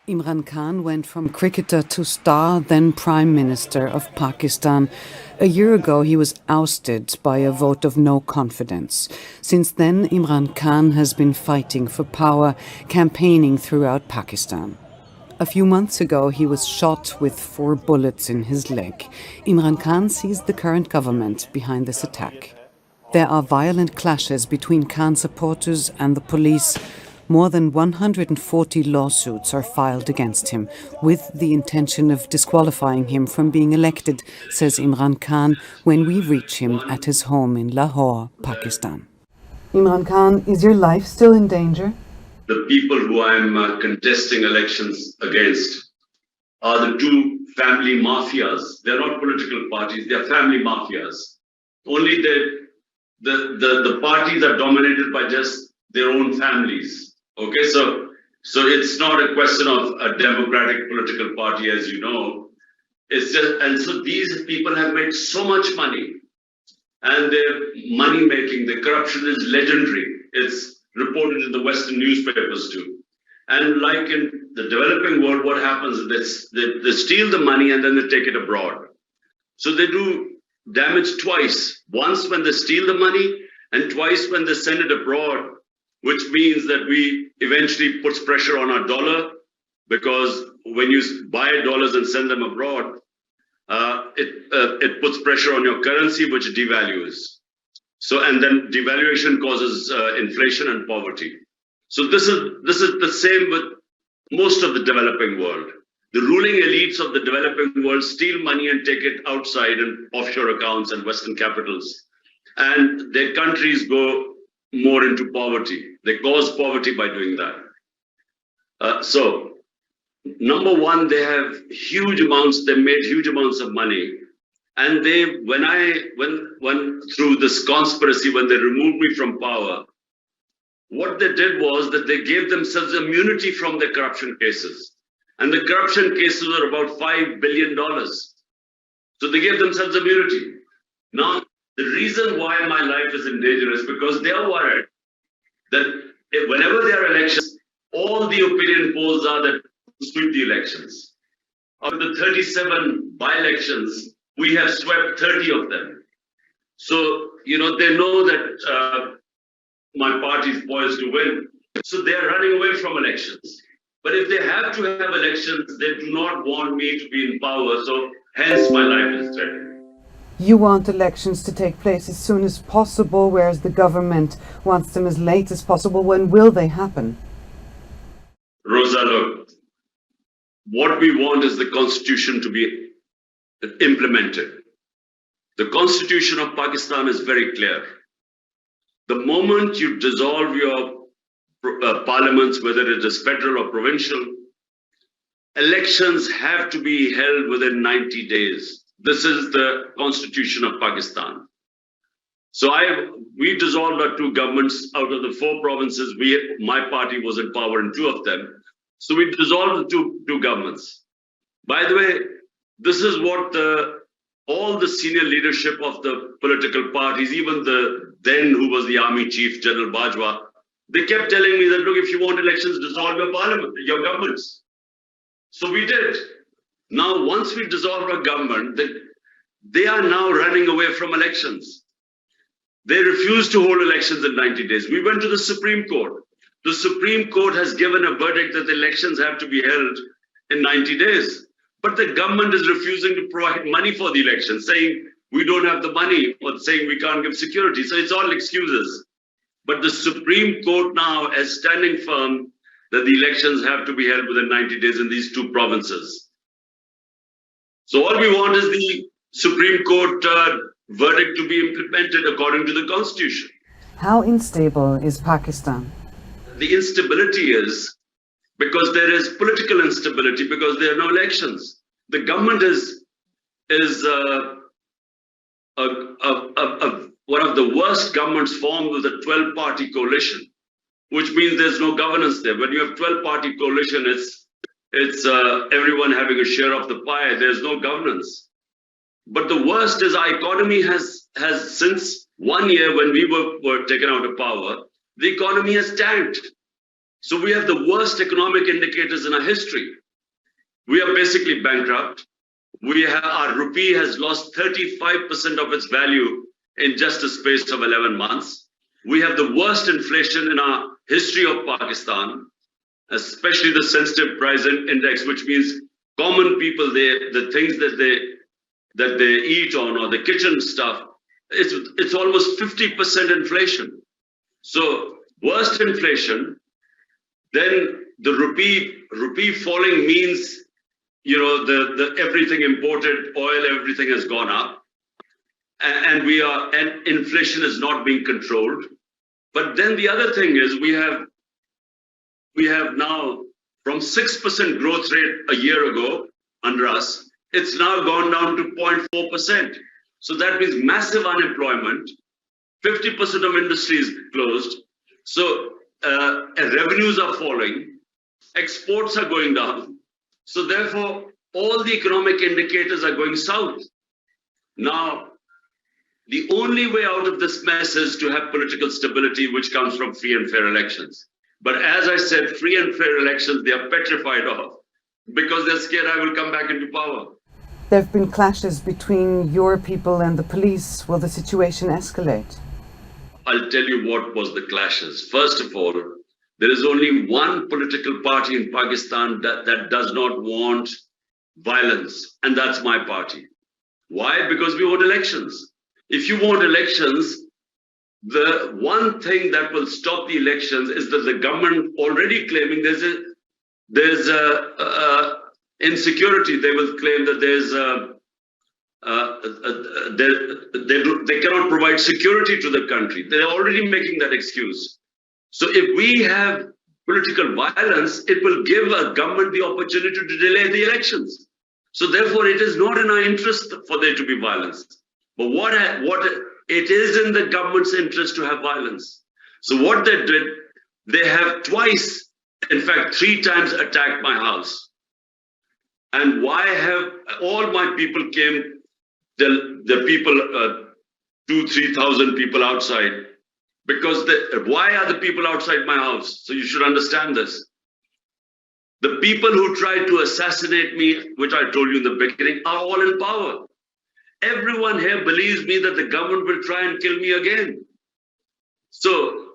Imran Khan went from cricketer to star, then Prime Minister of Pakistan. A year ago, he was ousted by a vote of no confidence. Since then, Imran Khan has been fighting for power, campaigning throughout Pakistan. A few months ago, he was shot with 4 bullets in his leg. Imran Khan sees the current government behind this attack. There are violent clashes between Khan supporters and the police. More than 140 lawsuits are filed against him, with the intention of disqualifying him from being elected, says Imran Khan when we reach him at his home in Lahore, Pakistan. Imran Khan, is your life still in danger? The people who I'm contesting elections against are the two family mafias. They're not political parties, they're family mafias. Only the parties are dominated by just their own families. Okay, so it's not a question of a democratic political party, as you know. It's just, and so these people have made so much money, and their money making, the corruption is legendary. It's reported in the Western newspapers too. And like in the developing world, what happens is they steal the money and then they take it abroad. So they do damage twice. Once when they steal the money, and twice when they send it abroad, which means that we eventually puts pressure on our dollar, because when you buy dollars and send them abroad, it puts pressure on your currency, which devalues. So, and then devaluation causes inflation and poverty. So this is the same with most of the developing world. The ruling elites of the developing world steal money and take it outside in offshore accounts and Western capitals. And their countries go more into poverty. They cause poverty by doing that. So, number one, they have huge amounts, they made huge amounts of money. And they, when through this conspiracy, when they removed me from power, what they did was that they gave themselves immunity from the corruption cases. And the corruption cases were about $5 billion. So they gave themselves immunity. Now, the reason why my life is in danger is because they are worried that whenever there are elections, all the opinion polls are that sweep the elections. Of the 37 by-elections, we have swept 30 of them. So, you know, they know that my party is poised to win. So they're running away from elections. But if they have to have elections, they do not want me to be in power. So hence my life is threatened. You want elections to take place as soon as possible, whereas the government wants them as late as possible. When will they happen? Rosa, look, what we want is the constitution to be implemented. The constitution of Pakistan is very clear. The moment you dissolve your parliaments, whether it is federal or provincial, elections have to be held within 90 days. This is the constitution of Pakistan. So we dissolved our 2 governments. Out of the 4 provinces, my party was in power in 2 of them. So we dissolved the two governments. By the way, this is what all the senior leadership of the political parties, even the then who was the army chief, General Bajwa, they kept telling me that, look, if you want elections, dissolve your parliament, your governments. So we did. Now, once we dissolved our government, they are now running away from elections. They refuse to hold elections in 90 days. We went to the Supreme Court. The Supreme Court has given a verdict that the elections have to be held in 90 days. But the government is refusing to provide money for the elections, saying we don't have the money, or saying we can't give security. So it's all excuses. But the Supreme Court now is standing firm that the elections have to be held within 90 days in these 2 provinces. So all we want is the Supreme Court verdict to be implemented according to the Constitution. How unstable is Pakistan? The instability is because there is political instability, because there are no elections. The government is one of the worst governments formed with a 12-party coalition, which means there's no governance there. When you have 12-party coalition, it's everyone having a share of the pie. There's no governance. But the worst is our economy has since 1 year when we were taken out of power, the economy has tanked. So we have the worst economic indicators in our history. We are basically bankrupt. Our rupee has lost 35% of its value in just a space of 11 months. We have the worst inflation in our history of Pakistan, especially the sensitive price index, which means common people, the things that they eat on, or the kitchen stuff, it's almost 50% inflation. So worst inflation, then the rupee falling means, the everything imported, oil, everything has gone up, and inflation is not being controlled. But then the other thing is we have now, from 6% growth rate a year ago under us, it's now gone down to 0.4%. So that means massive unemployment. 50% of industry is closed. So revenues are falling, exports are going down. So therefore, all the economic indicators are going south. Now, the only way out of this mess is to have political stability, which comes from free and fair elections. But as I said, free and fair elections, they are petrified of, because they're scared I will come back into power. There have been clashes between your people and the police. Will the situation escalate? I'll tell you what was the clashes. First of all, there is only one political party in Pakistan that does not want violence, and that's my party. Why? Because we want elections. If you want elections, the one thing that will stop the elections is that the government already claiming there's insecurity. They will claim that they cannot provide security to the country. They're already making that excuse. So if we have political violence, it will give a government the opportunity to delay the elections. So therefore, it is not in our interest for there to be violence. But what it is in the government's interest to have violence. So what they did, they have twice, in fact, 3 times attacked my house. And why have all my people came, the people, 2,000-3,000 people outside? Because why are the people outside my house? So you should understand this. The people who tried to assassinate me, which I told you in the beginning, are all in power. Everyone here believes me that the government will try and kill me again. So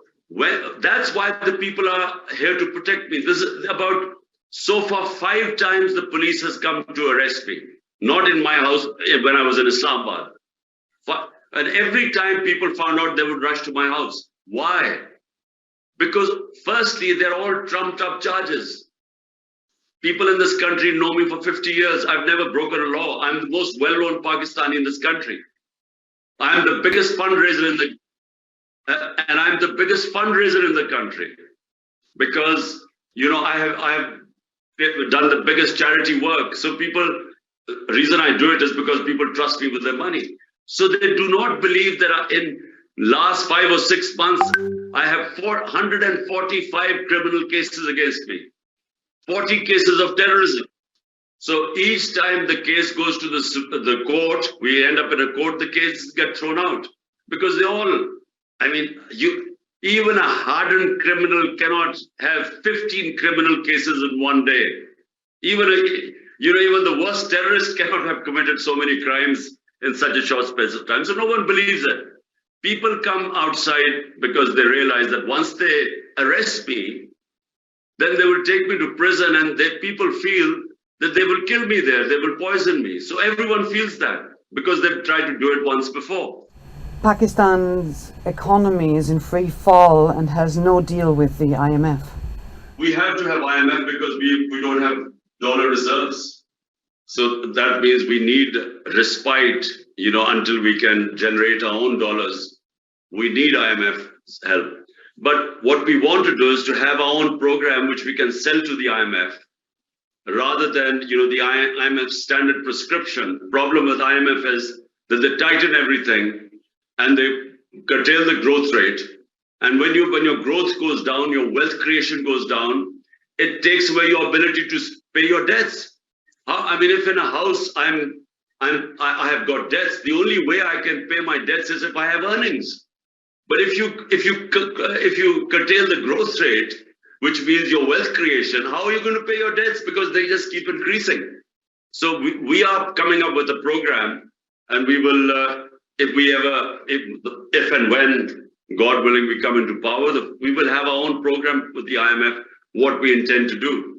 that's why the people are here to protect me. This is about, so far, 5 times the police has come to arrest me. Not in my house when I was in Islamabad. And every time people found out, they would rush to my house. Why? Because firstly, they're all trumped up charges. People in this country know me for 50 years. I've never broken a law. I'm the most well-known Pakistani in this country. I'm the biggest fundraiser and I'm the biggest fundraiser in the country, because I have done the biggest charity work. So the reason I do it is because people trust me with their money. So they do not believe that in last 5 or 6 months, I have 445 criminal cases against me. 40 cases of terrorism. So each time the case goes to the court, we end up in a court, the cases get thrown out. Because even a hardened criminal cannot have 15 criminal cases in one day. Even the worst terrorist cannot have committed so many crimes in such a short space of time. So no one believes it. People come outside because they realize that once they arrest me, then they will take me to prison, and people feel that they will kill me there, they will poison me. So everyone feels that because they've tried to do it once before. Pakistan's economy is in free fall and has no deal with the IMF. We have to have IMF because we don't have dollar reserves. So that means we need respite, until we can generate our own dollars. We need IMF's help. But what we want to do is to have our own program which we can sell to the IMF, rather than the IMF standard prescription. The problem with IMF is that they tighten everything and they curtail the growth rate. And when your growth goes down, your wealth creation goes down, it takes away your ability to pay your debts. If in a house I have got debts, the only way I can pay my debts is if I have earnings. But if you curtail the growth rate, which means your wealth creation, how are you going to pay your debts? Because they just keep increasing. So we are coming up with a program, and we will, if and when, God willing, we come into power, we will have our own program with the IMF, what we intend to do.